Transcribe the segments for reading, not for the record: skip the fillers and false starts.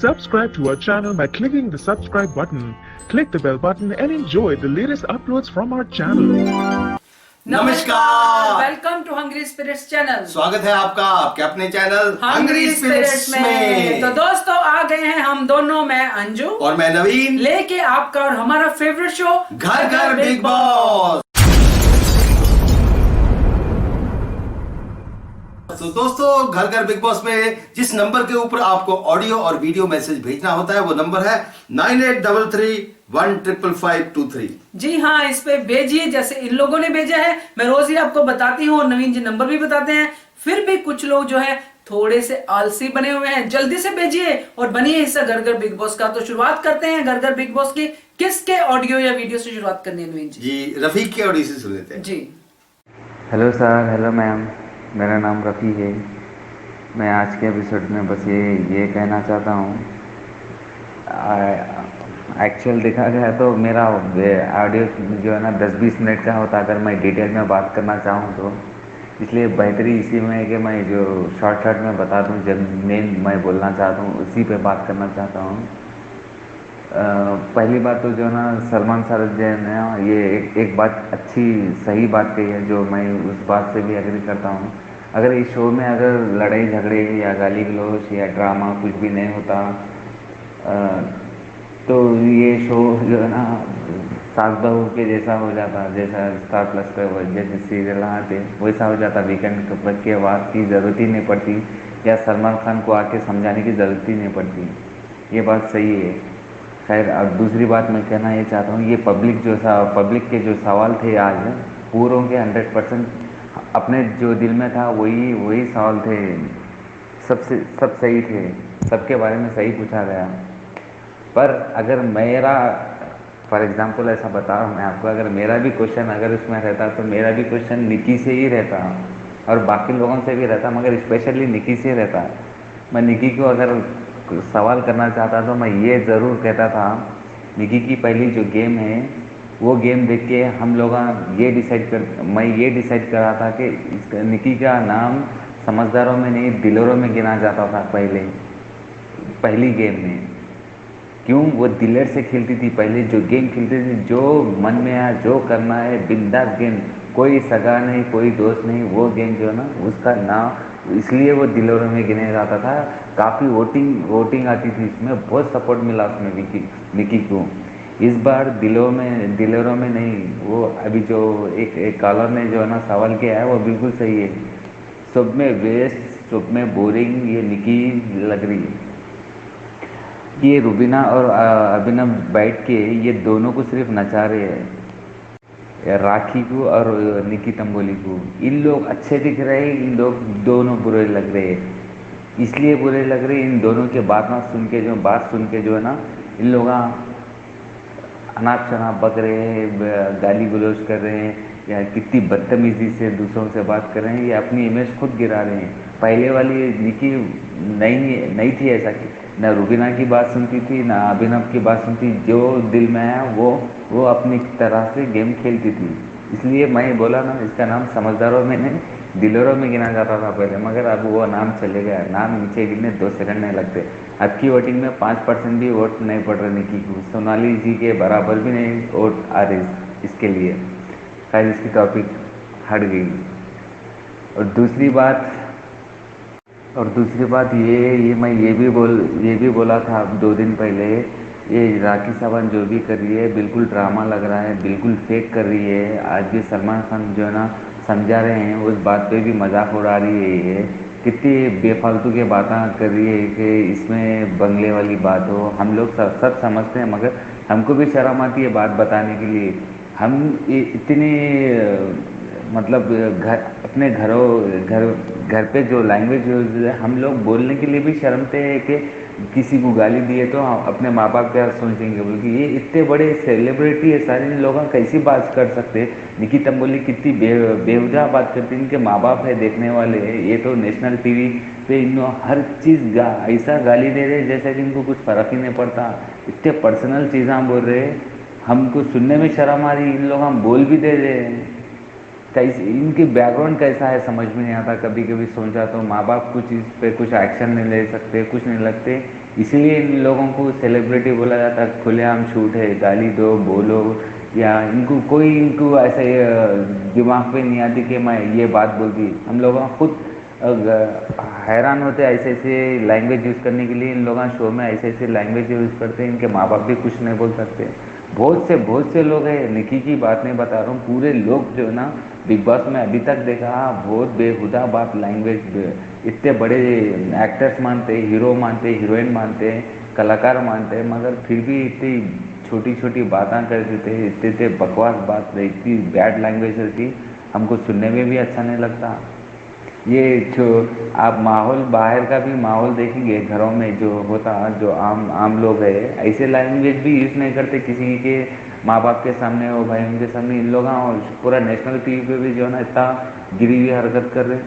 Subscribe to our channel by clicking the subscribe button. Click the bell button and enjoy the latest uploads from our channel. नमस्कार, welcome to hungry spirits channel. स्वागत है आपका आपके अपने channel hungry spirits में। तो दोस्तों आ गए हैं हम दोनों, मैं अंजू और मैं नवीन, लेके आपका और हमारा फेवरेट शो घर घर बिग बॉस। तो दोस्तों घर घर बिग बॉस में जिस नंबर के ऊपर आपको ऑडियो और वीडियो मैसेज भेजना होता है वो नंबर है 9833155523। जी हाँ, इस पे भेजिए जैसे इन लोगों ने भेजा है। मैं रोज ही आपको बताती हूँ और नवीन जी नंबर भी बताते हैं। फिर भी कुछ लोग जो है थोड़े से आलसी बने हुए हैं, जल्दी से भेजिए और बनिए हिस्सा घर घर बिग बॉस का। तो शुरुआत करते हैं घर घर बिग बॉस की। किसके ऑडियो या वीडियो से शुरुआत करनी है नवीन जी? जी रफीक के ऑडियो से सुन लेते हैं। जी हेलो सर, हेलो मैम, मेरा नाम रफ़ी है। मैं आज के एपिसोड में बस ये कहना चाहता हूँ, एक्चुअल देखा गया तो मेरा ऑडियो जो है ना 10-20 मिनट का होता अगर मैं डिटेल में बात करना चाहूँ तो। इसलिए बेहतरी इसी में है कि मैं जो शॉर्ट में बता दूँ, जब मेन मैं बोलना चाहता हूँ उसी पे बात करना चाहता हूँ। पहली बात तो जो है ना सलमान सर जो है ना ये एक बात अच्छी सही बात कही है, जो मैं उस बात से भी एग्री करता हूँ। अगर इस शो में अगर लड़ाई झगड़े या गाली गलौज या ड्रामा कुछ भी नहीं होता तो ये शो जो है ना सास बहू के जैसा हो जाता, जैसा स्टार प्लस पे जैसे सीरियल आते वैसा हो जाता। वीकेंड के बाद की ज़रूरत ही नहीं पड़ती या सलमान खान को आके समझाने की ज़रूरत ही नहीं पड़ती। ये बात सही है। खैर, अब दूसरी बात मैं कहना ये चाहता हूँ, ये पब्लिक के जो सवाल थे आज पूरों के 100% अपने जो दिल में था वही सवाल थे। सब सही थे, सबके बारे में सही पूछा गया। पर अगर मेरा फॉर एग्जांपल ऐसा बता रहा हूँ मैं आपको, अगर मेरा भी क्वेश्चन अगर उसमें रहता तो मेरा भी क्वेश्चन निकी से ही रहता और बाकी लोगों से भी रहता, मगर स्पेशली निकी से रहता। मैं निकी को अगर सवाल करना चाहता तो मैं ये ज़रूर कहता था, निकी की पहली जो गेम है वो गेम देख के मैं ये डिसाइड कर रहा था कि निकी का नाम समझदारों में नहीं दिलेरों में गिना जाता था पहली गेम में। क्यों? वो दिलेर से खेलती थी। पहले जो गेम खेलती थी, जो मन में आया जो करना है बिंदास गेम, कोई सगा नहीं कोई दोस्त नहीं, वो गेम जो है ना उसका नाम इसलिए वो दिलेरों में गिने जाता था। काफ़ी वोटिंग आती थी इसमें, बहुत सपोर्ट मिला उसमें निकी को। इस बार दिलेरों में नहीं, वो अभी जो एक कॉलर ने जो है ना सवाल किया है वो बिल्कुल सही है। सब में वेस्ट, सब में बोरिंग ये निकी लग रही है। ये रुबीना और अभिनव बैठ के ये दोनों को सिर्फ नचा रहे हैं, राखी को और निकी तंबोली को। इन लोग अच्छे दिख रहे हैं, इन लोग दोनों बुरे लग रहे हैं। इसलिए बुरे लग रहे हैं, इन दोनों के बात सुन के जो है ना इन लोग अनाप शनाप बक रहे हैं, गाली गलौज कर रहे हैं या कितनी बदतमीजी से दूसरों से बात कर रहे हैं। ये अपनी इमेज खुद गिरा रहे हैं। पहले वाली निकी नहीं थी ऐसा कि ना रुबीना की बात सुनती थी ना अभिनव की बात सुनती, जो दिल में आया वो अपनी तरह से गेम खेलती थी। इसलिए मैं बोला ना इसका नाम समझदारों में नहीं दिलेरों में गिना जाता था पहले, मगर अब वो नाम चले गया। नाम नीचे गिरने 2 सेकंड नहीं लगते। अब की वोटिंग में 5% भी वोट नहीं पड़ रहे निकी को, सोनाली जी के बराबर भी नहीं वोट आ रही इसके लिए। खैर, इसकी टॉपिक हट गई। और दूसरी बात ये मैं ये भी बोला था 2 दिन पहले, ये राखी सावंत जो भी कर रही है बिल्कुल ड्रामा लग रहा है, बिल्कुल फेक कर रही है। आज भी सलमान खान जो है ना समझा रहे हैं, उस बात पे भी मजाक उड़ा रही है। ये कितनी बेफालतू की बातें कर रही है कि इसमें बंगले वाली बात हो। हम लोग सब समझते हैं, मगर हमको भी शर्म आती है बात बताने के लिए। हम इतने मतलब अपने घर पे जो लैंग्वेज यूज है, हम लोग बोलने के लिए भी शर्मते हैं कि किसी को गाली दिए तो हम अपने माँ बाप क्या सोचेंगे, बल्कि ये इतने बड़े सेलिब्रिटी है, सारे लोग कैसी बात कर सकते। निकी तंबोली कितनी बेवजह बात करती है, इनके माँ बाप है देखने वाले, ये तो नेशनल टीवी पे इनको हर चीज़ ऐसा गाली दे रहे जैसे कि इनको कुछ फ़र्क ही नहीं पड़ता। इतने पर्सनल चीज़ें बोल रहे, हमको सुनने में शर्म आ रही, इन लोग हम बोल भी दे रहे हैं। कैसे इनकी बैकग्राउंड कैसा है समझ में नहीं आता। कभी कभी सोचा तो माँ बाप कुछ इस पे कुछ एक्शन नहीं ले सकते, कुछ नहीं लगते। इसीलिए इन लोगों को सेलिब्रिटी बोला जाता है। खुलेआम छूट है, गाली दो, बोलो, या इनको ऐसे दिमाग पे नहीं आती कि मैं ये बात बोल दी। हम लोग खुद हैरान होते ऐसे ऐसे लैंग्वेज यूज़ करने के लिए। इन लोग शो में ऐसे ऐसे लैंग्वेज यूज़ करते हैं, इनके माँ बाप भी कुछ नहीं बोल सकते। बहुत से लोग हैं, निकी की बात नहीं बता रहा हूँ, पूरे लोग जो है ना बिग बॉस में अभी तक देखा, बहुत बेहुदा बात लैंग्वेज। इतने बड़े एक्टर्स मानते, हीरो मानते, हीरोइन मानते, कलाकार मानते, मगर फिर भी इतनी छोटी छोटी बातें कर देते, इतने बकवास बात, इतनी बैड लैंग्वेज होती, हमको सुनने में भी अच्छा नहीं लगता। ये जो आप माहौल, बाहर का भी माहौल देखेंगे, घरों में जो होता, जो आम लोग है, ऐसे लैंग्वेज भी यूज़ नहीं करते किसी के माँ बाप के सामने हो, भाई उनके सामने। इन लोग और पूरा नेशनल टीवी पे भी जो है ना इतना गिरी हुई हरकत कर रहे।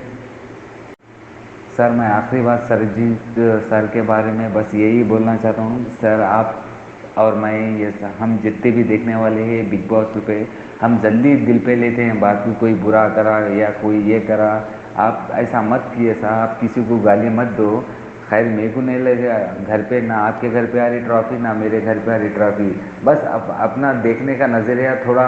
सर मैं आखिरी बात सरजीत सर के बारे में बस यही बोलना चाहता हूँ। सर आप और मैं, ये हम जितने भी देखने वाले हैं बिग बॉस पे, हम जल्दी दिल पे लेते हैं बात की, कोई बुरा करा या कोई ये करा। आप ऐसा मत किए साहब, आप किसी को गाली मत दो। खैर मेरे को नहीं लगेगा घर पे, ना आपके घर पे आ रही ट्रॉफी, ना मेरे घर पे आ रही ट्रॉफी। बस अपना देखने का नज़रिया थोड़ा,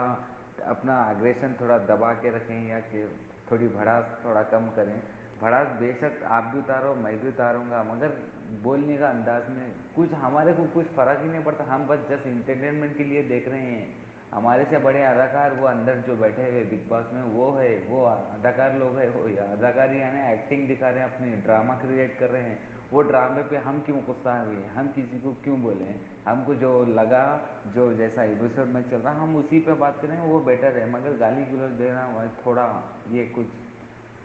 अपना एग्रेशन थोड़ा दबा के रखें, या कि थोड़ी भड़ास थोड़ा कम करें। भड़ास बेशक आप भी उतारो, मैं भी उतारूँगा, मगर बोलने का अंदाज में कुछ, हमारे को कुछ फ़र्क ही नहीं पड़ता। हम बस जस्ट इंटरटेनमेंट के लिए देख रहे हैं। हमारे से बड़े अदाकार वो अंदर जो बैठे हुए बिग बॉस में, वो है, वो अदाकार लोग है, वो अदाकार यानी एक्टिंग दिखा रहे हैं, अपनी ड्रामा क्रिएट कर रहे हैं। वो ड्रामे पे हम क्यों गुस्सा हुए, हम किसी को क्यों बोले? हमको जो लगा, जो जैसा एपिसोड में चल रहा, हम उसी पे बात करें, वो बेटर है। मगर गाली गलौज देना थोड़ा, ये कुछ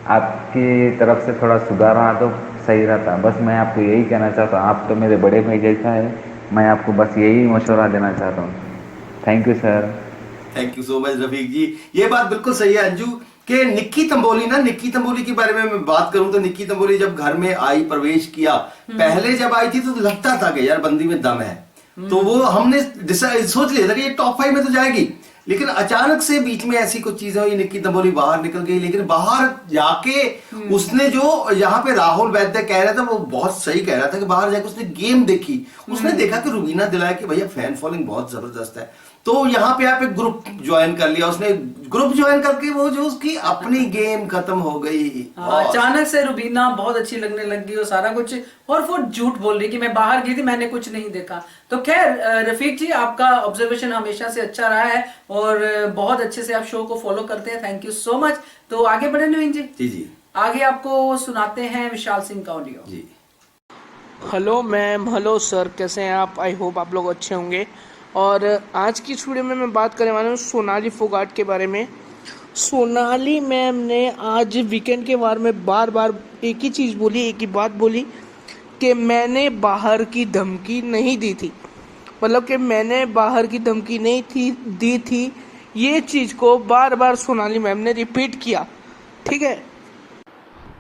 आपकी तरफ से थोड़ा सुधार रहा तो सही रहता। बस मैं आपको यही कहना चाहता हूँ, आप तो मेरे बड़े भाई जैसा है, मैं आपको बस यही मशवरा देना चाहता हूँ। Thank you sir. Thank you so much Rafiq ji. ये बात बिल्कुल सही है अंजू कि निक्की तंबोली ना, निक्की तंबोली के बारे में मैं बात करूं तो निक्की तंबोली जब घर में आई, प्रवेश किया, पहले जब आई थी तो लगता था कि यार बंदी में दम है, तो वो हमने सोच लिया था कि ये टॉप 5 में तो जाएगी। लेकिन अचानक से बीच में ऐसी कुछ चीजें हुई, निक्की तंबोली बाहर निकल गई। लेकिन बाहर जाके उसने जो, यहाँ पे राहुल वैद्य कह रहा था, वो बहुत सही कह रहा था कि बाहर जाके उसने गेम देखी, उसने देखा कि रुबीना दिलाया कि भैया फैन फॉलोइंग बहुत जबरदस्त है, तो यहाँ पे आप एक ग्रुप ज्वाइन कर लिया। उसने ग्रुप ज्वाइन करके वो जो उसकी अपनी गेम खत्म हो गई। अचानक से रुबीना बहुत अच्छी लगने लगी और सारा कुछ, और वो झूठ बोल रही कि मैं बाहर गई थी, मैंने कुछ नहीं देखा। तो खैर रफीक जी, आपका ऑब्जर्वेशन हमेशा से अच्छा रहा है और बहुत अच्छे से आप शो को फॉलो करते हैं, थैंक यू सो मच। तो आगे बढ़े नवीन जी। जी जी, आगे आपको सुनाते हैं विशाल सिंह का ऑडियो जी। हेलो मैम, हेलो सर, कैसे हैं आप? आई होप आप लोग अच्छे होंगे। और आज की इस वीडियो में मैं बात करने वाला हूँ सोनाली फोगाट के बारे में। सोनाली मैम ने आज वीकेंड के वार में बार बार एक ही चीज़ बोली, एक ही बात बोली कि मैंने बाहर की धमकी नहीं दी थी, मतलब कि मैंने बाहर की धमकी नहीं थी दी थी। ये चीज़ को बार बार सोनाली मैम ने रिपीट किया, ठीक है।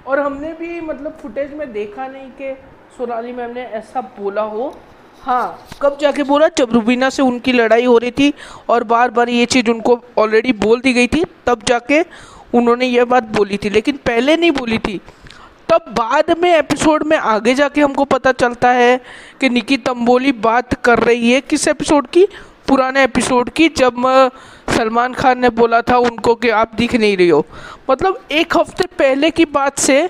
और हमने भी मतलब फुटेज में देखा नहीं कि सोनाली मैम ने ऐसा बोला हो। हाँ, कब जाके बोला? जब रुबीना से उनकी लड़ाई हो रही थी और बार बार ये चीज़ उनको ऑलरेडी बोल दी गई थी, तब जाके उन्होंने ये बात बोली थी, लेकिन पहले नहीं बोली थी। तब बाद में एपिसोड में आगे जाके हमको पता चलता है कि निकी तंबोली बात कर रही है किस एपिसोड की? पुराने एपिसोड की, जब सलमान खान ने बोला था उनको कि आप दिख नहीं रही हो। मतलब एक हफ्ते पहले की बात से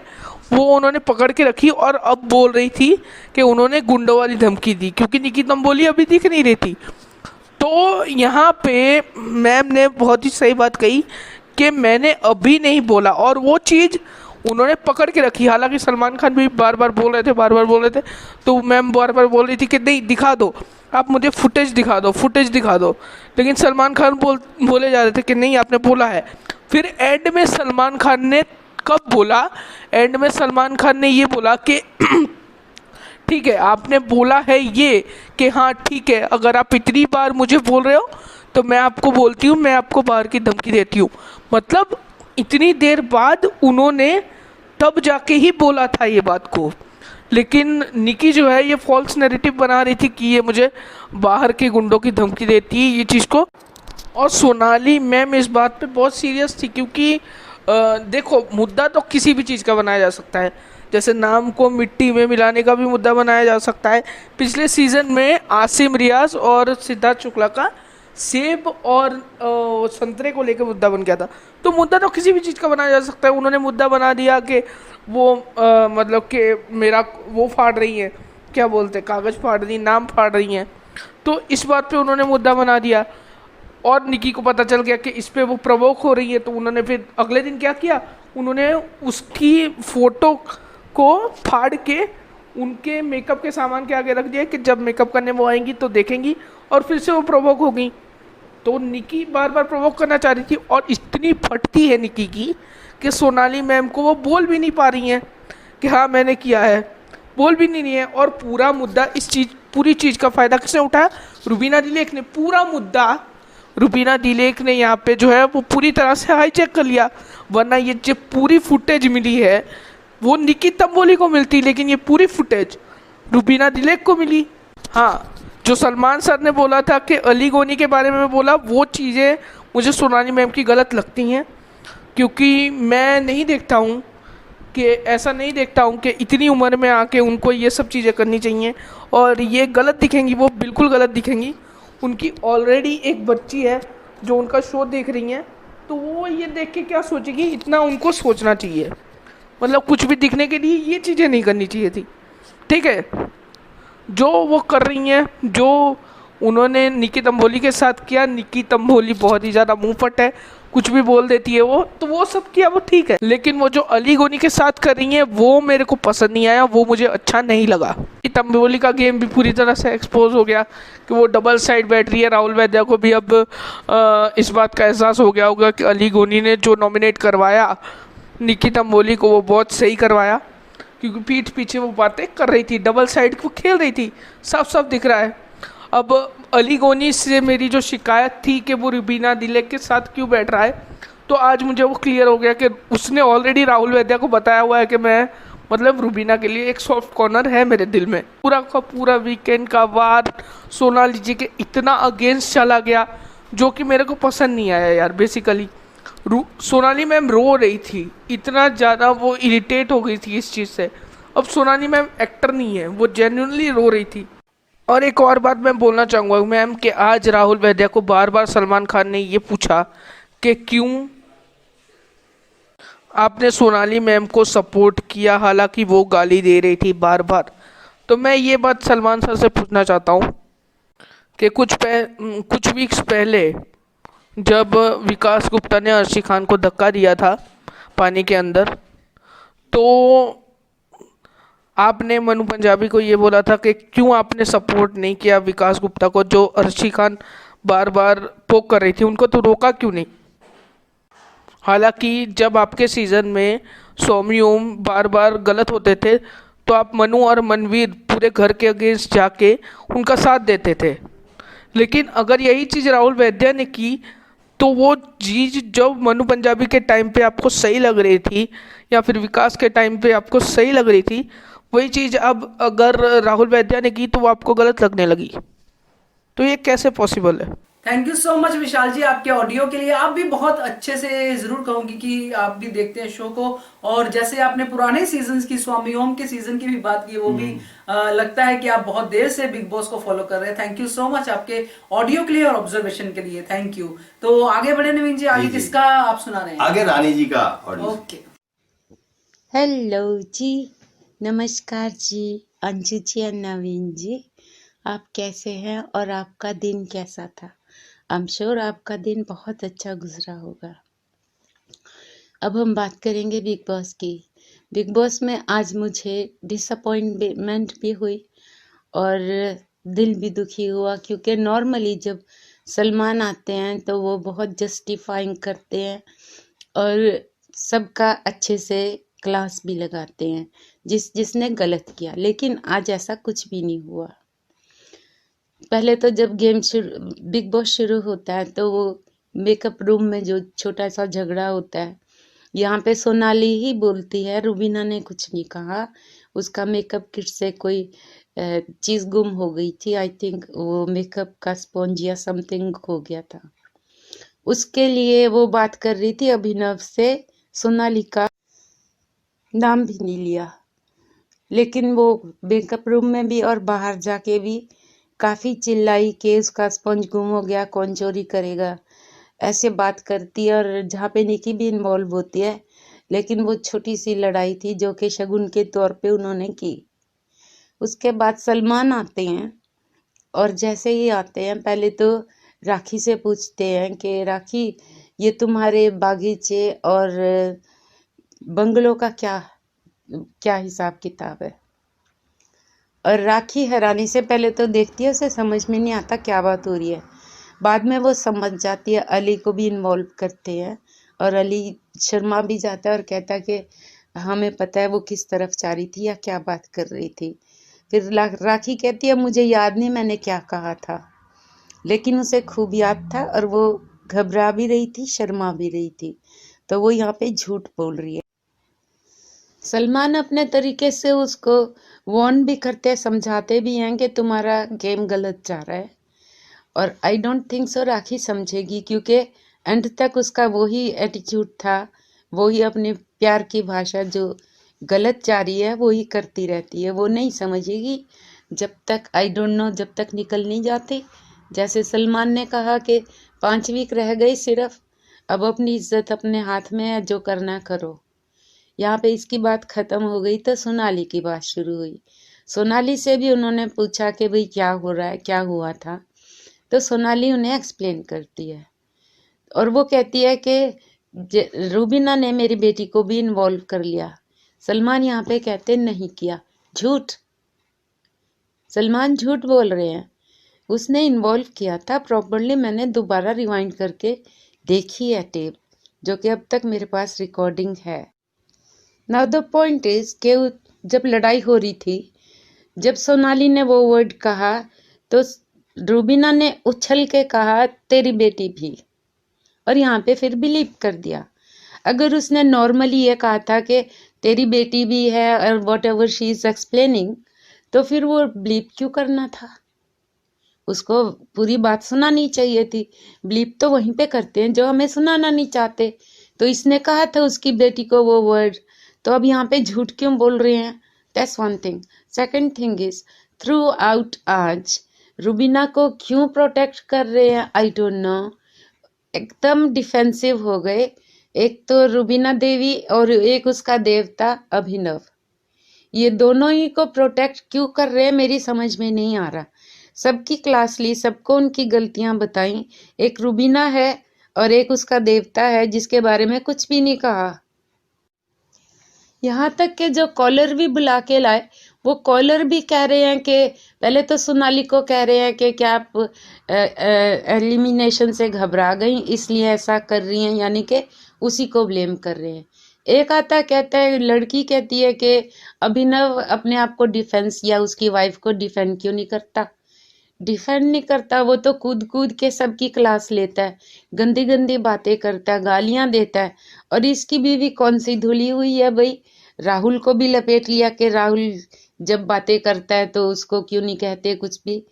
वो उन्होंने पकड़ के रखी और अब बोल रही थी कि उन्होंने गुंडों वाली धमकी दी क्योंकि निकी तंबोली अभी दिख नहीं रही थी। तो यहाँ पे मैम ने बहुत ही सही बात कही कि मैंने अभी नहीं बोला, और वो चीज़ उन्होंने पकड़ के रखी। हालांकि सलमान खान भी बार बार बोल रहे थे, तो मैम बार बार बोल रही थी कि नहीं दिखा दो, आप मुझे फुटेज दिखा दो। लेकिन सलमान खान बोले जा रहे थे कि नहीं आपने बोला है। फिर एंड में सलमान खान ने कब बोला? एंड में सलमान खान ने ये बोला कि ठीक है आपने बोला है ये कि हाँ ठीक है, अगर आप इतनी बार मुझे बोल रहे हो तो मैं आपको बोलती हूँ, मैं आपको बाहर की धमकी देती हूँ। मतलब इतनी देर बाद उन्होंने तब जाके ही बोला था ये बात को। लेकिन निकी जो है ये फॉल्स नैरेटिव बना रही थी कि ये मुझे बाहर के गुंडों की धमकी देती है, ये चीज़ को। और सोनाली मैम इस बात पे बहुत सीरियस थी क्योंकि देखो मुद्दा तो किसी भी चीज़ का बनाया जा सकता है, जैसे नाम को मिट्टी में मिलाने का भी मुद्दा बनाया जा सकता है। पिछले सीज़न में आसिम रियाज और सिद्धार्थ शुक्ला का सेब और संतरे को लेकर मुद्दा बन गया था। तो मुद्दा तो किसी भी चीज़ का बनाया जा सकता है। उन्होंने मुद्दा बना दिया कि वो मतलब कि मेरा वो फाड़ रही हैं, क्या बोलते हैं, कागज़ फाड़ रही, नाम फाड़ रही हैं। तो इस बात पे उन्होंने मुद्दा बना दिया और निकी को पता चल गया कि इस पे वो प्रवोक हो रही है। तो उन्होंने फिर अगले दिन क्या किया, उन्होंने उसकी फ़ोटो को फाड़ के उनके मेकअप के सामान के आगे रख दिया कि जब मेकअप करने वो आएंगी तो देखेंगी, और फिर से वो प्रवोक हो गई। तो निकी बार बार प्रवोक करना चाह रही थी और इतनी फटती है निकी की कि सोनाली मैम को वो बोल भी नहीं पा रही हैं कि हाँ मैंने किया है, बोल भी नहीं है। और पूरा मुद्दा पूरी चीज़ का फ़ायदा किसने उठाया, रुबीना दिलेख ने। पूरा मुद्दा रुबीना दिलेख ने यहाँ पे जो है वो पूरी तरह से हाईजैक कर लिया। वरना ये जो पूरी फुटेज मिली है वो निकी तंबोली को मिलती, लेकिन ये पूरी फुटेज रुबीना दिलेख को मिली। हाँ, जो सलमान सर ने बोला था कि अली गोनी के बारे में बोला, वो चीज़ें मुझे सोनाली मैम की गलत लगती हैं, क्योंकि मैं नहीं देखता हूँ कि ऐसा नहीं देखता हूँ कि इतनी उम्र में आके उनको ये सब चीज़ें करनी चाहिए और ये गलत दिखेंगी, वो बिल्कुल गलत दिखेंगी। उनकी ऑलरेडी एक बच्ची है जो उनका शो देख रही है, तो वो ये देख के क्या सोचेगी, इतना उनको सोचना चाहिए। मतलब कुछ भी दिखने के लिए ये चीज़ें नहीं करनी चाहिए थी, ठीक है। जो वो कर रही हैं, जो उन्होंने निकी तंबोली के साथ किया, निकी तंबोली बहुत ही ज़्यादा मुंहफट है, कुछ भी बोल देती है वो, तो वो सब किया वो ठीक है। लेकिन वो जो अली गोनी के साथ कर रही हैं वो मेरे को पसंद नहीं आया, वो मुझे अच्छा नहीं लगा। तंबोली का गेम भी पूरी तरह से एक्सपोज हो गया कि वो डबल साइड बैठ रही है। राहुल वैद्या को भी अब इस बात का एहसास हो गया होगा कि अली गोनी ने जो नॉमिनेट करवाया निकी तंबोली को वो बहुत सही करवाया, क्योंकि पीठ पीछे वो बातें कर रही थी, डबल साइड को खेल रही थी, साफ साफ दिख रहा है। अब अली गोनी से मेरी जो शिकायत थी कि वो रुबीना दिलेख के साथ क्यों बैठ रहा है, तो आज मुझे वो क्लियर हो गया कि उसने ऑलरेडी राहुल वैद्या को बताया हुआ है कि मैं मतलब रुबीना के लिए एक सॉफ्ट कॉर्नर है मेरे दिल में। पूरा का पूरा वीकेंड का वार सोनाली जी के इतना अगेंस्ट चला गया जो कि मेरे को पसंद नहीं आया यार। बेसिकली सोनाली मैम रो रही थी, इतना ज़्यादा वो इरिटेट हो गई थी इस चीज़ से। अब सोनाली मैम एक्टर नहीं है, वो जेन्युइनली रो रही थी। और एक और बात मैं बोलना चाहूँगा मैम कि आज राहुल वैद्या को बार बार सलमान खान ने ये पूछा कि क्यों आपने सोनाली मैम को सपोर्ट किया, हालांकि वो गाली दे रही थी बार बार। तो मैं ये बात सलमान सर से पूछना चाहता हूँ कि कुछ वीक्स पहले जब विकास गुप्ता ने अर्शी खान को धक्का दिया था पानी के अंदर, तो आपने मनु पंजाबी को ये बोला था कि क्यों आपने सपोर्ट नहीं किया विकास गुप्ता को, जो अर्शी खान बार बार पोक कर रही थी, उनको तो रोका क्यों नहीं। हालांकि जब आपके सीज़न में सौमी ओम बार बार गलत होते थे तो आप मनु और मनवीर पूरे घर के अगेंस्ट जाके उनका साथ देते थे। लेकिन अगर यही चीज़ राहुल वैद्या ने की तो वो चीज़ जब मनु पंजाबी के टाइम पे आपको सही लग रही थी या फिर विकास के टाइम पे आपको सही लग रही थी, वही चीज़ अब अगर राहुल वैद्या ने की तो वो आपको गलत लगने लगी। तो ये कैसे पॉसिबल है। थैंक यू सो मच विशाल जी आपके ऑडियो के लिए। आप भी बहुत अच्छे से जरूर कहूंगी कि आप भी देखते हैं शो को, और जैसे आपने पुराने सीजन्स की स्वामी ओम के सीजन की भी बात की, वो भी लगता है कि आप बहुत देर से बिग बॉस को फॉलो कर रहे हैं। थैंक यू सो मच आपके ऑडियो के लिए और ऑब्जर्वेशन के लिए, थैंक यू। तो आगे बढ़े नवीन जी, आगे किसका आप सुना रहे हैं? आगे रानी जी का ऑडियो। ओके, हेलो जी, नमस्कार जी, अंजू जी और नवीन जी, आप कैसे हैं और आपका दिन कैसा था? आई एम श्योर आपका दिन बहुत अच्छा गुजरा होगा। अब हम बात करेंगे बिग बॉस की। बिग बॉस में आज मुझे डिसअपॉइंटमेंट भी हुई और दिल भी दुखी हुआ, क्योंकि नॉर्मली जब सलमान आते हैं तो वो बहुत जस्टिफाइंग करते हैं और सबका अच्छे से क्लास भी लगाते हैं जिसने गलत किया, लेकिन आज ऐसा कुछ भी नहीं हुआ। पहले तो जब बिग बॉस शुरू होता है तो वो मेकअप रूम में जो छोटा सा झगड़ा होता है, यहाँ पे सोनाली ही बोलती है, रुबीना ने कुछ नहीं कहा। उसका मेकअप किट से कोई चीज़ गुम हो गई थी, आई थिंक वो मेकअप का स्पॉन्ज या समथिंग हो गया था, उसके लिए वो बात कर रही थी अभिनव से। सोनाली का नाम भी नहीं लिया, लेकिन वो मेकअप रूम में भी और बाहर जाके भी काफ़ी चिल्लाई कि उसका स्पंज गुम हो गया, कौन चोरी करेगा, ऐसे बात करती है। और जहाँ पे निकी भी इन्वॉल्व होती है, लेकिन वो छोटी सी लड़ाई थी जो कि शगुन के तौर पे उन्होंने की। उसके बाद सलमान आते हैं, और जैसे ही आते हैं पहले तो राखी से पूछते हैं कि राखी, ये तुम्हारे बागीचे और बंगलों का क्या क्या हिसाब किताब है। और राखी हैरानी से पहले तो देखती है, उसे समझ में नहीं आता क्या बात हो रही है। बाद में वो समझ जाती है, अली को भी इन्वॉल्व करते हैं और अली शर्मा भी जाता है और कहता है कि हमें पता है वो किस तरफ जा रही थी या क्या बात कर रही थी। फिर राखी कहती है मुझे याद नहीं मैंने क्या कहा था, लेकिन उसे खूब याद था और वो घबरा भी रही थी, शर्मा भी रही थी, तो वो यहाँ पे झूठ बोल रही है। सलमान अपने तरीके से उसको वार्न भी करते हैं, समझाते भी हैं कि तुम्हारा गेम गलत जा रहा है। और आई डोंट थिंक सो राखी समझेगी, क्योंकि एंड तक उसका वही एटीट्यूड था, वही अपने प्यार की भाषा जो गलत जा रही है वही करती रहती है। वो नहीं समझेगी जब तक, आई डोंट नो, जब तक निकल नहीं जाते। जैसे सलमान ने कहा कि 5 वीक रह गई सिर्फ, अब अपनी इज्जत अपने हाथ में है, जो करना करो। यहाँ पे इसकी बात खत्म हो गई तो सोनाली की बात शुरू हुई। सोनाली से भी उन्होंने पूछा कि भाई क्या हो रहा है, क्या हुआ था, तो सोनाली उन्हें एक्सप्लेन करती है और वो कहती है कि रूबीना ने मेरी बेटी को भी इन्वॉल्व कर लिया। सलमान यहाँ पे कहते नहीं किया, झूठ, सलमान झूठ बोल रहे हैं, उसने इन्वॉल्व किया था प्रॉपरली। मैंने दोबारा रिवाइंड करके देखी है टेप, जो कि अब तक मेरे पास रिकॉर्डिंग है। नाउ द पॉइंट इज कि जब लड़ाई हो रही थी, जब सोनाली ने वो वर्ड कहा तो रूबीना ने उछल के कहा तेरी बेटी भी, और यहाँ पे फिर बिलीव कर दिया। अगर उसने नॉर्मली ये कहा था कि तेरी बेटी भी है और what ever she is explaining, तो फिर वो बिलीव क्यों करना था, उसको पूरी बात सुनानी चाहिए थी। बिलीव तो वहीं पे करते हैं जो हमें सुनाना नहीं चाहते। तो इसने कहा था उसकी बेटी को वो वर्ड, तो अब यहाँ पे झूठ क्यों बोल रहे हैं, that's one thing. Second thing is through out आज रूबीना को क्यों प्रोटेक्ट कर रहे हैं, आई डोंट नो, एकदम डिफेंसिव हो गए। एक तो रूबीना देवी और एक उसका देवता अभिनव, ये दोनों ही को प्रोटेक्ट क्यों कर रहे हैं मेरी समझ में नहीं आ रहा। सबकी क्लास ली, सबको उनकी गलतियां बताई, एक रूबीना है और एक उसका देवता है जिसके बारे में कुछ भी नहीं कहा। यहाँ तक कि जो कॉलर भी बुला के लाए, वो कॉलर भी कह रहे हैं कि पहले तो सोनाली को कह रहे हैं कि क्या आप एलिमिनेशन से घबरा गई इसलिए ऐसा कर रही हैं, यानी कि उसी को ब्लेम कर रहे हैं। एक आता कहता है, लड़की कहती है कि अभिनव अपने आप को डिफेंस या उसकी वाइफ को डिफेंड क्यों नहीं करता। डिफेंड नहीं करता, वो तो कूद कूद के सबकी क्लास लेता है, गंदी गंदी बातें करता है, गालियां देता है। और इसकी बीवी कौन सी धुली हुई है भाई, राहुल को भी लपेट लिया कि राहुल जब बातें करता है तो उसको क्यों नहीं कहते कुछ भी।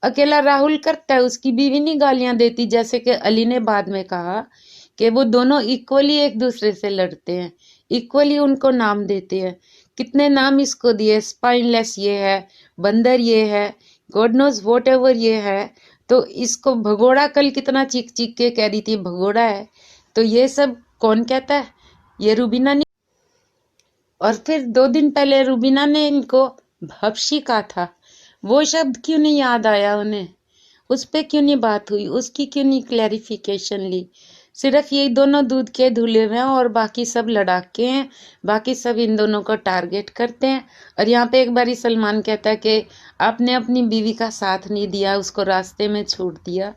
अकेला राहुल करता है, उसकी बीवी नहीं गालियां देती। जैसे कि अली ने बाद में कहा कि वो दोनों इक्वली एक दूसरे से लड़ते हैं, इक्वली उनको नाम देते हैं। कितने नाम इसको दिए, स्पाइनलेस ये है, बंदर ये है, गॉड नोज वॉट एवर ये है। तो इसको भगोड़ा, कल कितना चीख चीख के कह रही थी भगोड़ा है, तो ये सब कौन कहता है, ये रूबीना नहीं। और फिर 2 दिन पहले रूबीना ने इनको भपशी कहा था, वो शब्द क्यों नहीं याद आया उन्हें, उस पर क्यों नहीं बात हुई, उसकी क्यों नहीं क्लैरिफिकेशन ली। सिर्फ ये दोनों दूध के धुले हुए हैं और बाकी सब लड़ाके हैं, बाकी सब इन दोनों को टारगेट करते हैं। और यहाँ पे एक बारी सलमान कहता है कि आपने अपनी बीवी का साथ नहीं दिया, उसको रास्ते में छोड़ दिया।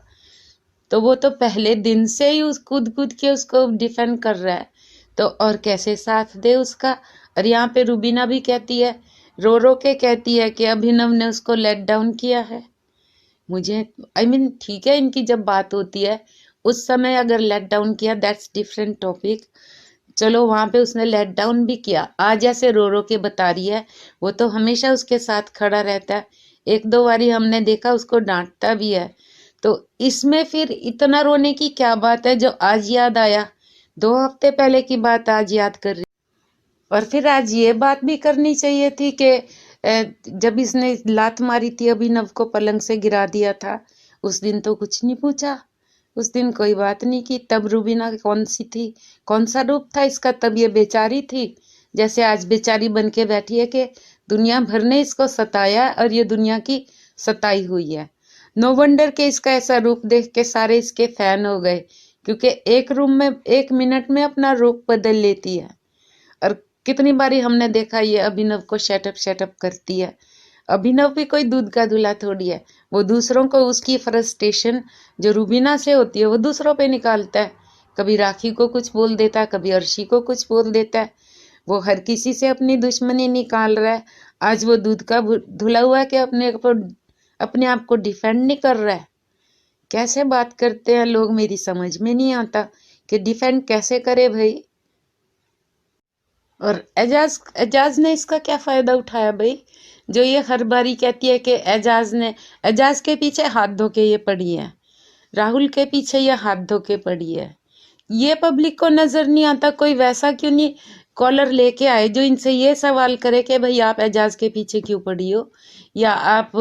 तो वो तो पहले दिन से ही उस कूद कूद के उसको डिफेंड कर रहा है, तो और कैसे साथ दे उसका। और यहाँ पे रूबीना भी कहती है, रो रो के कहती है कि अभिनव ने उसको लेट डाउन किया है। मुझे ठीक है, इनकी जब बात होती है उस समय अगर लेट डाउन किया दैट्स डिफरेंट टॉपिक, चलो वहां पे उसने लेट डाउन भी किया। आज जैसे रो रो के बता रही है, वो तो हमेशा उसके साथ खड़ा रहता है, 1-2 बारी हमने देखा उसको डांटता भी है। तो इसमें फिर इतना रोने की क्या बात है जो आज याद आया, 2 हफ्ते पहले की बात आज याद कर रही। और फिर आज ये बात भी करनी चाहिए थी कि जब इसने लात मारी थी अभिनव को पलंग से गिरा दिया था, उस दिन तो कुछ नहीं पूछा, उस दिन कोई बात नहीं की। तब रूबीना कौन सी थी, कौन सा रूप था इसका, तब ये बेचारी थी। जैसे आज बेचारी बन के बैठी है कि दुनिया भर ने इसको सताया और ये दुनिया की सताई हुई है। नो वंडर के इसका ऐसा रूप देख के सारे इसके फैन हो गए, क्योंकि एक रूम में 1 मिनट में अपना रूप बदल लेती है। और कितनी बारी हमने देखा ये अभिनव को शटअप करती है। अभिनव भी कोई दूध का धुला थोड़ी है, वो दूसरों को उसकी फ्रस्ट्रेशन जो रूबीना से होती है वो दूसरों पे निकालता है। कभी राखी को कुछ बोल देता है, कभी अर्शी को कुछ बोल देता है। वो हर किसी से अपनी दुश्मनी निकाल रहा है। आज वो दूध का धुला हुआ है कि अपने आप को डिफेंड नहीं कर रहा है। कैसे बात करते हैं लोग, मेरी समझ में नहीं आता कि डिफेंड कैसे करे भाई। और एजाज ने इसका क्या फायदा उठाया भाई, जो ये हर बारी कहती है कि एजाज के पीछे हाथ धो के ये पड़ी है, राहुल के पीछे ये हाथ धो के पड़ी है। ये पब्लिक को नजर नहीं आता, कोई वैसा क्यों नहीं कॉलर लेके आए जो इनसे ये सवाल करे कि भाई आप एजाज के पीछे क्यों पड़ी हो, या आप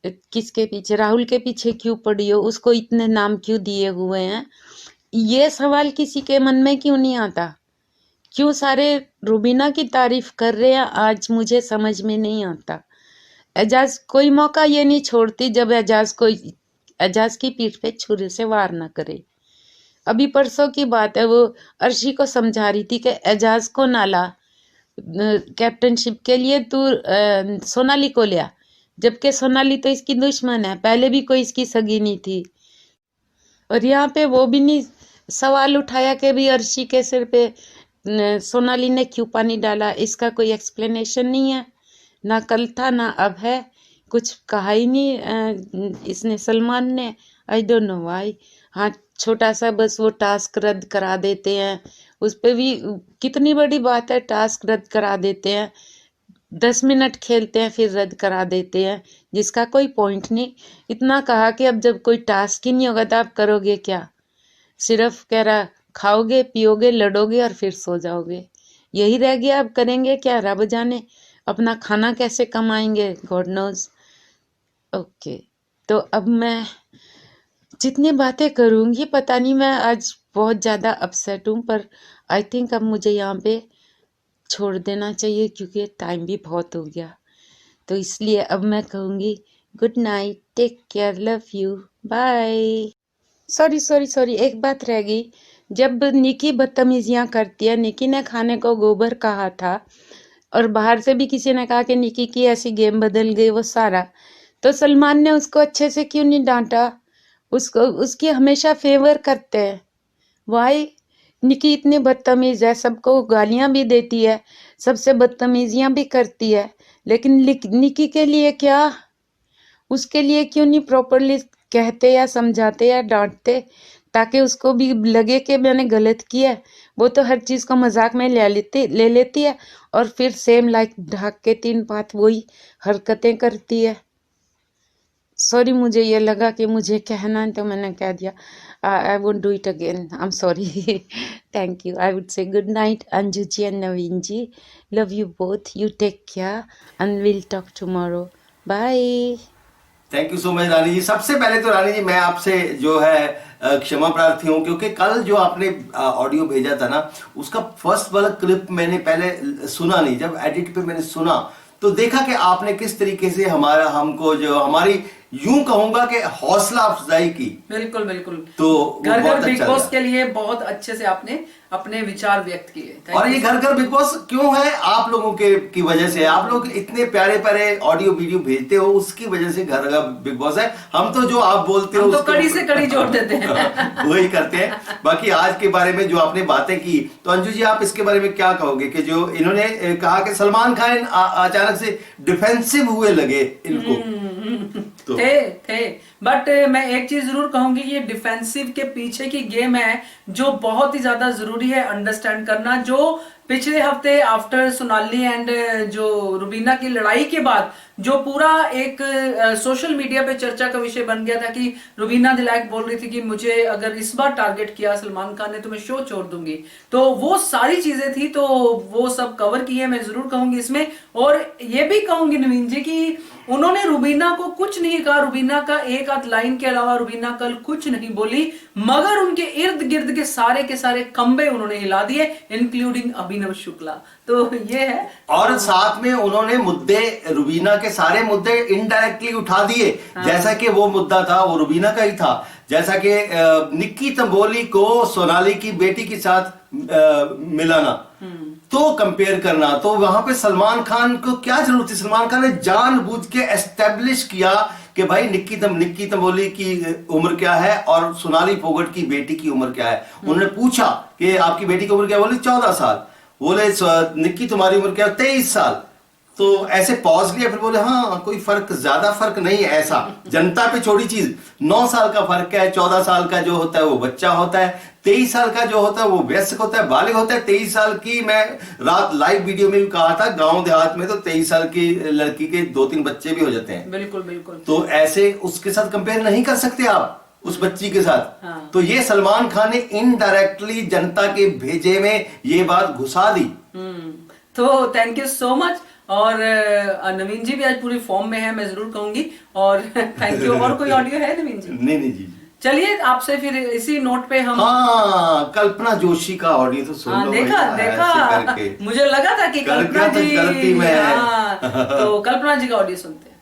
किसके पीछे, राहुल के पीछे क्यों पड़ी हो, उसको इतने नाम क्यों दिए हुए हैं। ये सवाल किसी के मन में क्यों नहीं आता, क्यों सारे रूबीना की तारीफ कर रहे हैं, आज मुझे समझ में नहीं आता। एजाज कोई मौका ये नहीं छोड़ती जब एजाज की पीठ पे छुरी से वार ना करे। अभी परसों की बात है, वो अर्शी को समझा रही थी कि एजाज को नाला कैप्टनशिप के लिए तू सोनाली को लिया, जबकि सोनाली तो इसकी दुश्मन है, पहले भी कोई इसकी सगी नहीं थी। और यहाँ पे वो भी नहीं सवाल उठाया कि भी अर्शी के सिर पे सोनाली ने क्यों पानी डाला, इसका कोई एक्सप्लेनेशन नहीं है, ना कल था ना अब है, कुछ कहा ही नहीं इसने सलमान ने। I don't know why. हाँ, छोटा सा बस वो टास्क रद्द करा देते हैं, उस पर भी कितनी बड़ी बात है, टास्क रद्द करा देते हैं, 10 मिनट खेलते हैं फिर रद्द करा देते हैं, जिसका कोई पॉइंट नहीं। इतना कहा कि अब जब कोई टास्क ही नहीं होगा तो आप करोगे क्या, सिर्फ कह रहा खाओगे पियोगे लड़ोगे और फिर सो जाओगे, यही रह गया। अब करेंगे क्या, रब जाने अपना खाना कैसे कमाएंगे, गॉड नोज। ओके, तो अब मैं जितनी बातें करूँगी पता नहीं, मैं आज बहुत ज़्यादा अपसेट हूँ, पर आई थिंक अब मुझे यहाँ पे छोड़ देना चाहिए क्योंकि टाइम भी बहुत हो गया। तो इसलिए अब मैं कहूँगी good night, take care, love you, bye. Sorry, एक बात रह गई। जब निकी बदतमीजियाँ करती है, निकी ने खाने को गोबर कहा था और बाहर से भी किसी ने कहा कि निकी की ऐसी गेम बदल गई वो सारा, तो सलमान ने उसको अच्छे से क्यों नहीं डांटा, उसकी हमेशा फेवर करते हैं। वाई, निकी इतनी बदतमीज है, सबको गालियां भी देती है, सबसे बदतमीजियां भी करती है, लेकिन निकी के लिए क्या, उसके लिए क्यों नहीं प्रॉपरली कहते या समझाते या डांटते, ताकि उसको भी लगे कि मैंने गलत किया। वो तो हर चीज़ को मजाक में ले लेती है और फिर सेम लाइक ढाक के 3 बात वही हरकतें करती है। सॉरी, मुझे ये लगा कि मुझे कहना है तो मैंने कह दिया। I won't do it again, I am sorry. Thank you. I would say good night Anju ji and Naveen ji, love you both, you take care and will talk tomorrow, bye. Thank you so much Rani ji. सबसे पहले तो रानी जी मैं आपसे जो है क्षमा प्रार्थी हूँ, क्योंकि कल जो आपने ऑडियो भेजा था ना, उसका फर्स्ट वाला क्लिप मैंने पहले सुना नहीं। जब एडिट पे मैंने सुना तो देखा कि आपने किस तरीके से हमको जो हमारी यूं कहूंगा कि हौसला अफजाई की। बिल्कुल बिल्कुल। तो घर घर बिग बॉस के लिए बहुत अच्छे से आपने अपने विचार व्यक्त किए। और ये घर घर बिग बॉस क्यों है, आप लोगों की वजह से। आप लोग इतने प्यारे प्यारे ऑडियो वीडियो भेजते हो, उसकी वजह से घर घर बिग बॉस है। हम तो जो आप बोलते हो तो कड़ी से कड़ी जोड़ देते हैं। वही करते हैं। बाकी आज के बारे में जो आपने बातें की, तो अंजू जी आप इसके बारे में क्या कहोगे कि जो इन्होंने कहा कि सलमान खान अचानक से डिफेंसिव हुए लगे इनको। तो थे बट मैं एक चीज जरूर कहूंगी, ये डिफेंसिव के पीछे की गेम है जो बहुत ही ज्यादा जरूरी है अंडरस्टैंड करना। जो पिछले हफ्ते आफ्टर सोनाली एंड जो रुबीना की लड़ाई के बाद जो पूरा एक सोशल मीडिया पे चर्चा का विषय बन गया था कि रुबीना दिलाइक बोल रही थी कि मुझे अगर इस बार टारगेट किया सलमान खान ने तो मैं शो छोड़ दूंगी, तो वो सारी चीजें थी, तो वो सब कवर की है मैं जरूर कहूंगी इसमें। और ये भी कहूंगी नवीन जी कि उन्होंने रुबीना को कुछ नहीं कहा, रुबीना का एक आध लाइन के अलावा रुबीना कल कुछ नहीं बोली, मगर उनके इर्द गिर्द के सारे खंबे उन्होंने हिला दिए, इंक्लूडिंग अभिनव शुक्ला। तो ये है। और साथ में उन्होंने मुद्दे, रुबीना के सारे मुद्दे इनडायरेक्टली उठा दिए। जैसा कि वो मुद्दा था वो रुबीना का ही था, जैसा कि निक्की तंबोली को सोनाली की बेटी के साथ मिलाना, तो कंपेयर करना, तो वहां पे सलमान खान को क्या जरूरत थी? सलमान खान ने जानबूझ के एस्टेब्लिश किया कि भाई निक्की तंबोली की उम्र क्या है और सोनाली फोगाट की बेटी की उम्र क्या है। उन्होंने पूछा कि आपकी बेटी की उम्र क्या है? बोले 14 साल। बोले निक्की तुम्हारी उम्र क्या है? 23 साल। तो ऐसे पॉज लिया, फिर बोले हाँ कोई फर्क, ज्यादा फर्क नहीं है। ऐसा जनता पे छोड़ी चीज, 9 साल का फर्क है। 14 साल का जो होता है वो बच्चा होता है, 23 साल का जो होता है वो वयस्क होता है, बालिग होता है। 23 साल की, मैं रात लाइव वीडियो में भी कहा था, गांव देहात में तो 23 साल की लड़की के 2-3 बच्चे भी हो जाते हैं। बिल्कुल बिल्कुल। तो ऐसे उसके साथ कंपेयर नहीं कर सकते आप, उस बच्ची के साथ। हाँ। तो ये सलमान खान ने इनडायरेक्टली जनता के भेजे में ये बात घुसा दी। तो थैंक यू सो मच। और नवीन जी भी आज पूरी फॉर्म में है मैं जरूर कहूंगी, और थैंक यू। और कोई ऑडियो है नवीन जी? नहीं जी। चलिए आपसे फिर इसी नोट पे हम, हाँ, कल्पना जोशी का ऑडियो तो सुन लो। देखा ऐसे करके। मुझे लगा था कि कल्पना जी, गलती में है। तो कल्पना जी का ऑडियो सुनते हैं।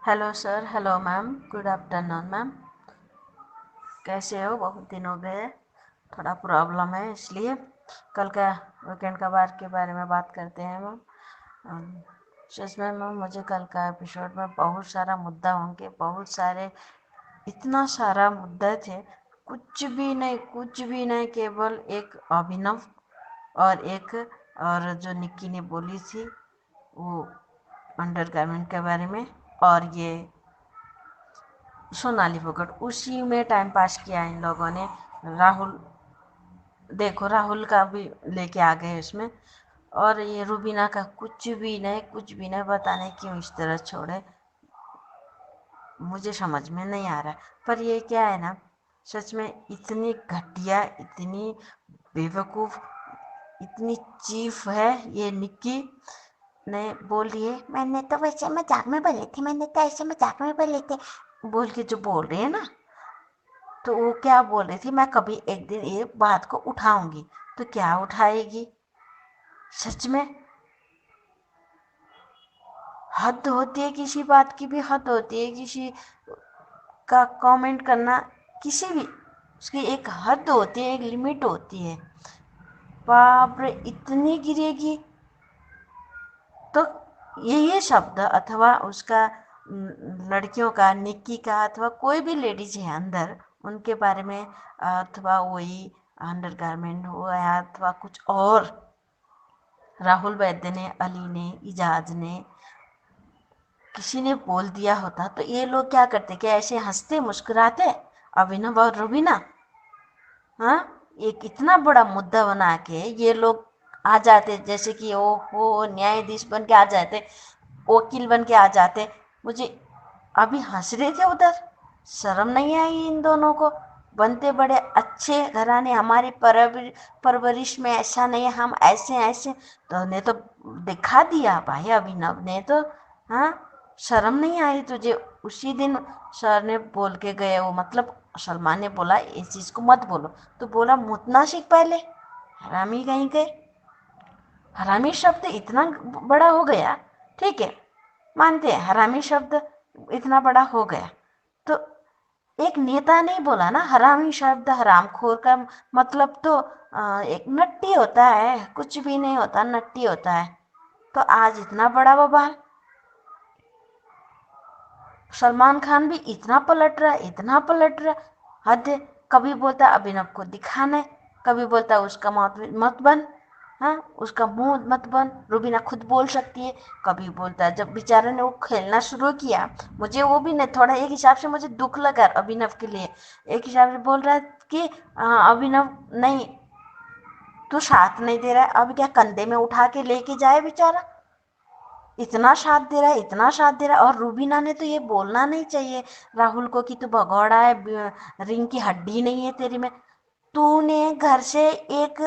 Hello sir, hello ma'am, good afternoon ma'am. कैसे हो? बहुत दिन हो गए, थोड़ा प्रॉब्लम है इसलिए। कल का वीकेंड का बार के बारे में बात करते हैं मैम। सच में मैम, मुझे कल का एपिसोड में बहुत सारा मुद्दा होंगे, बहुत सारे, इतना सारा मुद्दा थे, कुछ भी नहीं, केवल एक अभिनव और जो निक्की ने बोली थी वो अंडरगारमेंट के बारे में, और ये सोनाली फोगाट, उसी में टाइम पास किया इन लोगों ने। राहुल का भी लेके आ गए इसमें, और ये रुबीना का कुछ भी नहीं बताने क्यों इस तरह छोड़े, मुझे समझ में नहीं आ रहा। पर ये क्या है ना, सच में इतनी घटिया, इतनी बेवकूफ़, इतनी चीफ है ये निक्की ने। बोली है मैंने तो वैसे मजाक में बोले थे, मैंने तो ऐसे मजाक में बोले थे बोल के जो बोल रही है ना, तो वो क्या बोल रही थी, मैं कभी एक दिन ये बात को उठाऊंगी, तो क्या उठाएगी? सच में हद होती है, किसी बात की भी हद होती है। किसी का कमेंट करना, किसी भी, उसकी एक हद होती है, एक लिमिट होती है। बाप रे, इतनी गिरेगी? तो ये शब्द अथवा उसका, लड़कियों का, निक्की का, अथवा कोई भी लेडीज है अंदर, उनके बारे में, अथवा वही अंडरगारमेंट हो या अथवा कुछ और, राहुल वैद्य ने, अली ने, इजाज ने, किसी ने बोल दिया होता तो ये लोग क्या करते? क्या ऐसे हंसते मुस्कुराते? अभिनव और रुबीना, हाँ, एक इतना बड़ा मुद्दा बना के ये लोग आ जाते, जैसे कि ओ न्यायाधीश बन के आ जाते, वकील बन के आ जाते। मुझे अभी हंस रहे थे उधर, शर्म नहीं आई इन दोनों को? बनते बड़े अच्छे घराने, हमारी परवरिश में ऐसा नहीं है, हम ऐसे तो ने तो दिखा दिया भाई अभिनव ने तो। हाँ, शर्म नहीं आई तुझे? उसी दिन सर ने बोल के गए, वो मतलब सलमान ने बोला इस चीज़ को मत बोलो, तो बोला मुतना सीख पहले, हरामी कहीं के। हरामी शब्द इतना बड़ा हो गया, ठीक है, मानते हैं हरामी शब्द इतना बड़ा हो गया, तो एक नेता नहीं बोला ना हरामी शब्द। हरामखोर का मतलब तो एक नट्टी होता है, कुछ भी नहीं होता, नट्टी होता है। तो आज इतना बड़ा बवाल, सलमान खान भी इतना पलट रहा, हद। कभी बोलता अभिनव को दिखाना है, कभी बोलता उसका मत बन, हाँ, उसका मुंह मत बंद। रूबीना खुद बोल सकती है, कभी बोलता है। जब बेचारे ने वो खेलना शुरू किया, मुझे वो भी नहीं, थोड़ा एक हिसाब से मुझे दुख लगा अभिनव के लिए। एक हिसाब से बोल रहा है कि अभिनव नहीं, तू साथ नहीं दे रहा है, अब क्या कंधे में उठा के लेके जाए बेचारा। इतना साथ दे रहा है, इतना साथ दे रहा है। और रूबीना ने तो ये बोलना नहीं चाहिए राहुल को कि तू भगौड़ा है, रिंग की हड्डी नहीं है तेरी में। तूने घर से एक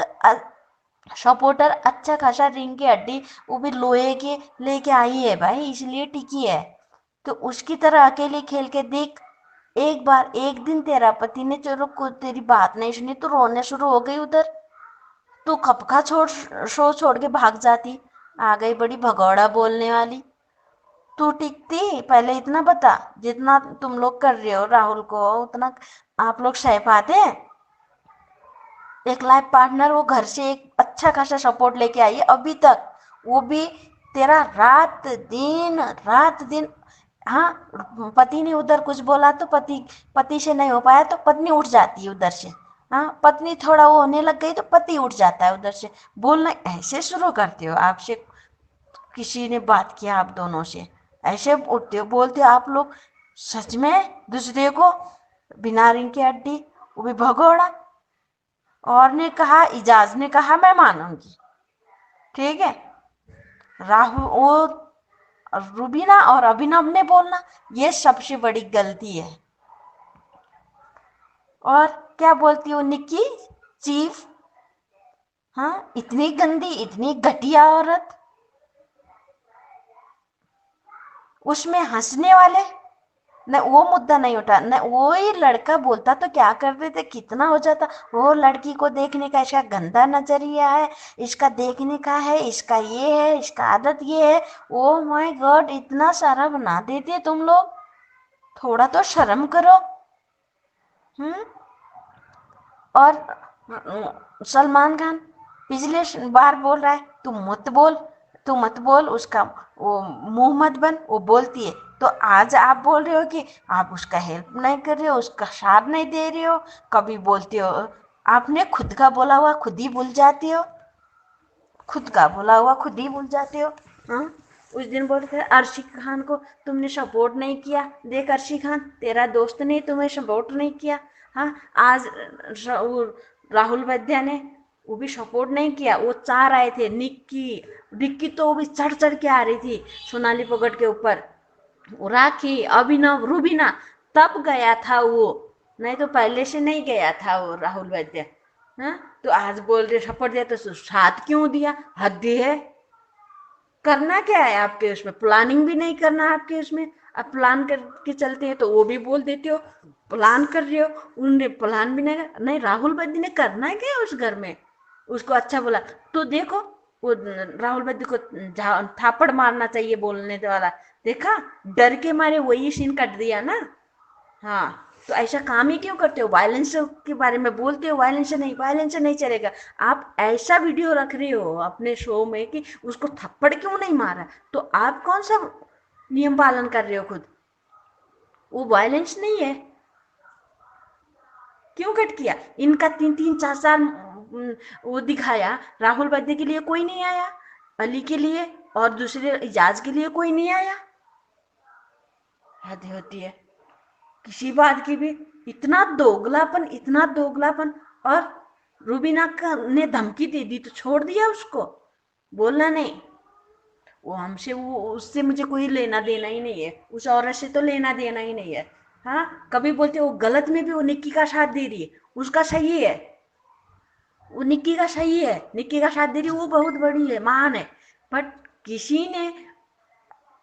सपोर्टर अच्छा खासा रिंग की हड्डी, वो भी लोहे की लेके आई है भाई, इसलिए टिकी है। तो उसकी तरह अकेले खेल के देख। एक बार एक दिन तेरा पति ने चलो को तेरी बात नहीं सुनी तो रोने शुरू हो गई उधर, तू खपका छोड़ शो छोड़ के भाग जाती। आ गई बड़ी भगौड़ा बोलने वाली। तू टिकती पहले, इतना बता, जितना तुम लोग कर रहे हो राहुल को उतना आप लोग सह पाते। एक लाइफ पार्टनर, वो घर से एक अच्छा खासा सपोर्ट लेके आई है अभी तक, वो भी तेरा रात दिन। हाँ, पति ने उधर कुछ बोला तो पति से नहीं हो पाया तो पत्नी उठ जाती है उधर से। हाँ, पत्नी थोड़ा वो होने लग गई तो पति उठ जाता है उधर से। बोलना ऐसे शुरू करते हो, आपसे किसी ने बात किया आप दोनों से, ऐसे उठते हो बोलते हो आप लोग सच में दूसरे को, बिना रिंग की हड्डी, वो भी भगोड़ा। और ने कहा, इजाज ने कहा, मैं मानूंगी, ठीक है। राहुल वो रूबीना और अभिनव ने बोलना, ये सबसे बड़ी गलती है। और क्या बोलती हो निक्की चीफ, हाँ, इतनी गंदी, इतनी घटिया औरत। उसमें हंसने वाले न, वो मुद्दा नहीं उठा न, वो ही लड़का बोलता तो क्या करते थे, कितना हो जाता। वो लड़की को देखने का इसका गंदा नजरिया है, इसका देखने का है, इसका ये है, इसका आदत ये है। ओ माय गॉड, इतना सारा बना देते तुम लोग, थोड़ा तो शर्म करो। और सलमान खान पिछले बार बोल रहा है तू मत बोल, उसका वो मुंह मत बन, वो बोलती है। तो आज आप बोल रहे हो कि आप उसका हेल्प नहीं कर रहे हो, उसका साथ नहीं दे रहे हो। कभी बोलते हो आपने खुद का बोला हुआ खुद ही भूल जाते हो, खुद का बोला हुआ खुद ही भूल जाते हो। हाँ, उस दिन बोलते थे अर्शी खान को तुमने सपोर्ट नहीं किया, देख अर्शी खान तेरा दोस्त ने तुम्हें सपोर्ट नहीं किया। हाँ, आज राहुल वैद्या ने वो भी सपोर्ट नहीं किया। वो चार आए थे, निक्की तो वो भी चढ़ चढ़ के आ रही थी सोनाली फोगाट के ऊपर। राखी, अभिनव, रूबीना तब गया था वो, नहीं तो पहले से नहीं गया था वो राहुल वैद्य। हाँ, तो आज बोल रहे सपोर्ट दिया तो साथ क्यों दिया, हद है। करना क्या है आपके उसमें, प्लानिंग भी नहीं करना आपके उसमें। अब प्लान करके चलते हैं तो वो भी बोल देते हो प्लान कर रहे हो, उन्होंने प्लान भी नहीं राहुल वैद्य ने करना है क्या उस घर में। उसको अच्छा बोला तो देखो, वो राहुल वैद्य को थापड़ मारना चाहिए बोलने वाला, देखा डर के मारे वही सीन कट दिया ना। हाँ, तो ऐसा काम ही क्यों करते हो, वायलेंस के बारे में बोलते हो, वायलेंस से नहीं चलेगा। आप ऐसा वीडियो रख रहे हो अपने शो में कि उसको थप्पड़ क्यों नहीं मारा, तो आप कौन सा नियम पालन कर रहे हो खुद, वो वायलेंस नहीं है। क्यों कट किया इनका, 3-4 वो दिखाया, राहुल वैद्य के लिए कोई नहीं आया, अली के लिए और दूसरे इजाज के लिए कोई नहीं आया। हद होती है किसी बात की भी, इतना दोगलापन। और रूबीना ने धमकी दे दी तो छोड़ दिया उसको, बोलना नहीं वो हमसे, वो उससे मुझे कोई लेना देना ही नहीं है, उस औरत से तो लेना देना ही नहीं है। हाँ, कभी बोलते वो गलत में भी वो निक्की का साथ दे रही है, उसका सही है, वो निक्की का सही है, निक्की का साथ दे रही है, वो बहुत बड़ी है, महान है। बट किसी ने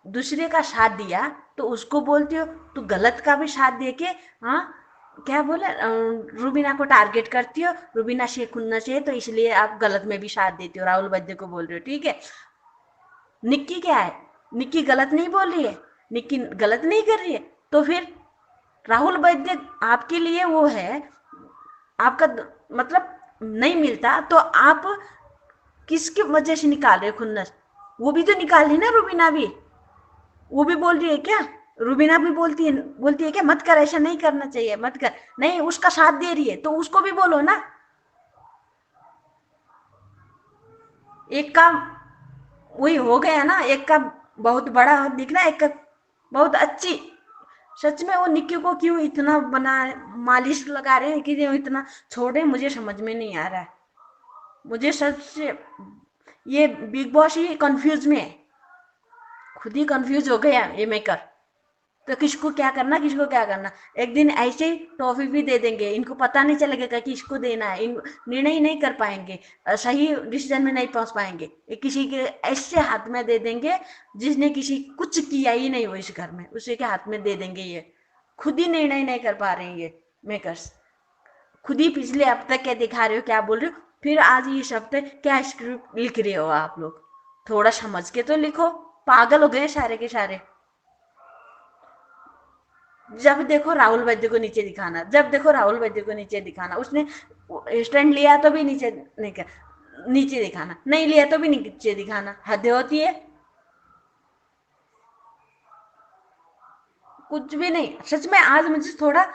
दूसरे का साथ दिया तो उसको बोलते हो तू गलत का भी साथ दे के। हाँ, क्या बोले, रूबीना को टारगेट करती हो, रूबीना से खुलना चाहिए तो इसलिए आप गलत में भी साथ देते हो, राहुल वैद्य को बोल रहे हो, ठीक है। निक्की क्या है, निक्की गलत नहीं बोल रही है, निक्की गलत नहीं कर रही है, तो फिर राहुल वैद्य आपके लिए वो है, आपका मतलब नहीं मिलता तो आप किसकी वजह से निकाल रहे हो खुन्नस, वो भी तो निकाल रही ना रूबीना भी, वो भी बोल रही है क्या, रूबीना भी बोलती है क्या मत कर, ऐसा नहीं करना चाहिए, मत कर, नहीं उसका साथ दे रही है तो उसको भी बोलो ना। एक का वही हो गया ना, एक का बहुत बड़ा दिखना, एक का बहुत अच्छी। सच में वो निक्की को क्यों इतना बना मालिश लगा रहे हैं कि ये इतना छोड़े, मुझे समझ में नहीं आ रहा है। मुझे सच से ये बिग बॉस ही कंफ्यूज में है, खुद ही कंफ्यूज हो गया ये मेकर। तो किसको क्या करना, किसको क्या करना। एक दिन ऐसे ही टॉफी भी दे देंगे, इनको पता नहीं चलेगा कि किसको देना है, इन निर्णय नहीं कर पाएंगे, सही डिसीजन में नहीं पहुंच पाएंगे। ये किसी के ऐसे हाथ में दे देंगे जिसने किसी कुछ किया ही नहीं हो इस घर में, उसी के हाथ में दे देंगे। ये खुद ही निर्णय नहीं कर पा रहे हैं ये मेकर्स। खुद ही पिछले हफ्ते क्या दिखा रहे हो, क्या बोल रहे हो, फिर आज इस हफ्ते क्या स्क्रिप्ट लिख रहे हो आप लोग। थोड़ा समझ के तो लिखो, पागल हो गए सारे के सारे। जब देखो राहुल वैद्य को नीचे दिखाना, जब देखो राहुल वैद्य को नीचे दिखाना। उसने स्टैंड लिया तो भी नीचे नहीं कर, नीचे दिखाना, नहीं लिया तो भी नीचे दिखाना। हद होती है, कुछ भी नहीं। सच में आज मुझे थोड़ा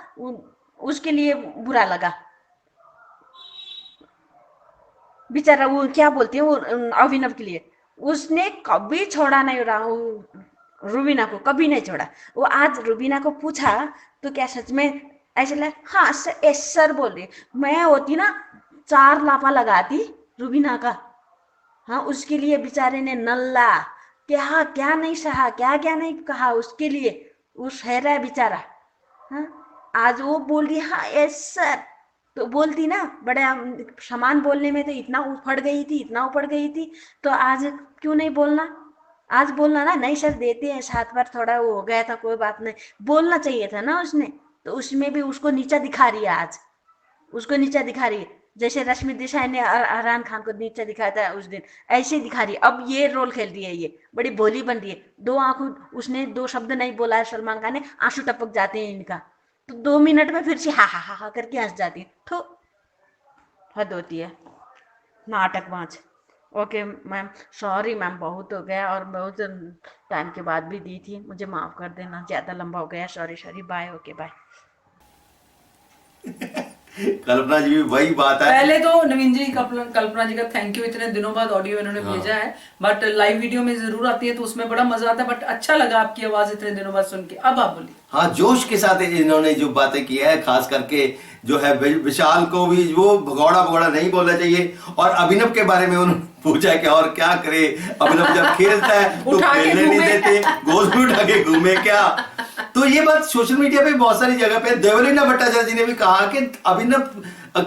उसके लिए बुरा लगा। बेचारा वो क्या बोलती है, वो अभिनव के लिए उसने कभी छोड़ा नहीं रुबीना को, कभी नहीं छोड़ा। वो आज रुबीना को पूछा तो क्या सच में ऐसे लगा, हाँ सर बोल रही, मैं होती ना 4 लापा लगाती रुबीना का। हाँ, उसके लिए बेचारे ने नल्ला क्या क्या नहीं सहा, क्या क्या नहीं कहा उसके लिए, वो सह रहा है बेचारा। हाँ, आज वो बोल रही हाँ यस सर, तो बोलती ना, बड़े सामान बोलने में तो इतना उफड़ गई थी, इतना उफड़ गई थी, तो आज क्यों नहीं बोलना। आज बोलना ना, नहीं सर देते हैं, 7 बार थोड़ा वो हो गया था, कोई बात नहीं, बोलना चाहिए था ना उसने। तो उसमें भी उसको नीचा दिखा रही है, आज उसको नीचा दिखा रही है। जैसे रश्मि देसाई ने अरहान खान को नीचा दिखाया था उस दिन, ऐसे दिखा रही है। अब ये रोल खेल रही है, ये बड़ी भोली बन रही है। 2 आंखों, उसने 2 शब्द नहीं बोला है सलमान खान ने, आंसू टपक जाते हैं इनका, तो 2 मिनट में फिर से हा हा हा करके हंस जाती है। तो हद होती है नाटकबाज। ओके मैम, सॉरी मैम, बहुत हो गया और बहुत टाइम के बाद भी दी थी, मुझे माफ कर देना, ज्यादा लंबा हो गया, sorry bye. Okay bye. Kalpana ji भी वही बात है। पहले तो नवीन जी, कल्पना जी का थैंक यू, इतने दिनों बाद ऑडियो इन्होंने भेजा है। बट लाइव वीडियो में जरूर आती है तो उसमें बड़ा मजा आता है। बट अच्छा लगा आपकी आवाज इतने दिनों बाद सुन के। अब आप बोलिए। हाँ, जोश के साथ इन्होंने जो बातें की है, खास करके जो है विशाल को भी वो भगौड़ा नहीं बोलना चाहिए। और अभिनव के बारे में उन्होंने पूछा कि और क्या करे, अभिनव जब खेलता है तो खेलने नहीं देते, गोद में उठा के घूमे क्या। तो ये बात सोशल मीडिया पे बहुत सारी जगह पे, देवलीना भट्टाचार्य जी ने भी कहा कि अभिनव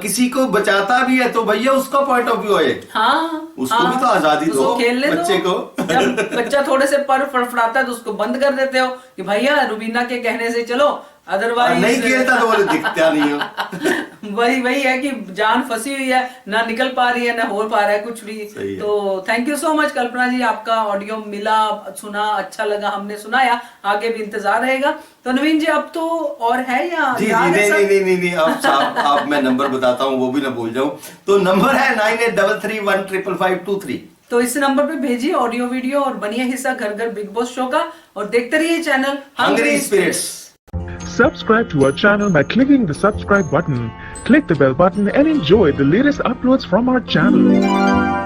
किसी को बचाता भी है तो भैया उसका पॉइंट ऑफ व्यू है। हाँ, उसको भी तो आजादी दो, बच्चे को। जब बच्चा थोड़े से पर फड़फड़ाता है तो उसको बंद कर देते हो कि भैया रुबीना के कहने से चलो, अदरवाइज नहीं खेलता तो बोले दिखता नहीं हो। वही है कि जान फंसी हुई है, ना निकल पा रही है, ना हो पा रहा है कुछ भी। तो थैंक यू सो मच कल्पना जी, आपका ऑडियो मिला, सुना, अच्छा लगा, हमने सुनाया, आगे भी इंतजार रहेगा। तो नवीन जी अब तो और है या जी नहीं, अब मैं नंबर बताता हूँ, वो भी ना भूल जाऊं। तो नंबर है 9833155523। तो इस नंबर पे भेजिए ऑडियो वीडियो और बनिए हिस्सा घर घर बिग बॉस शो का, और देखते रहिए channel hungry spirits. Subscribe to our channel by clicking the subscribe button. Click the bell button and enjoy the latest uploads from our channel.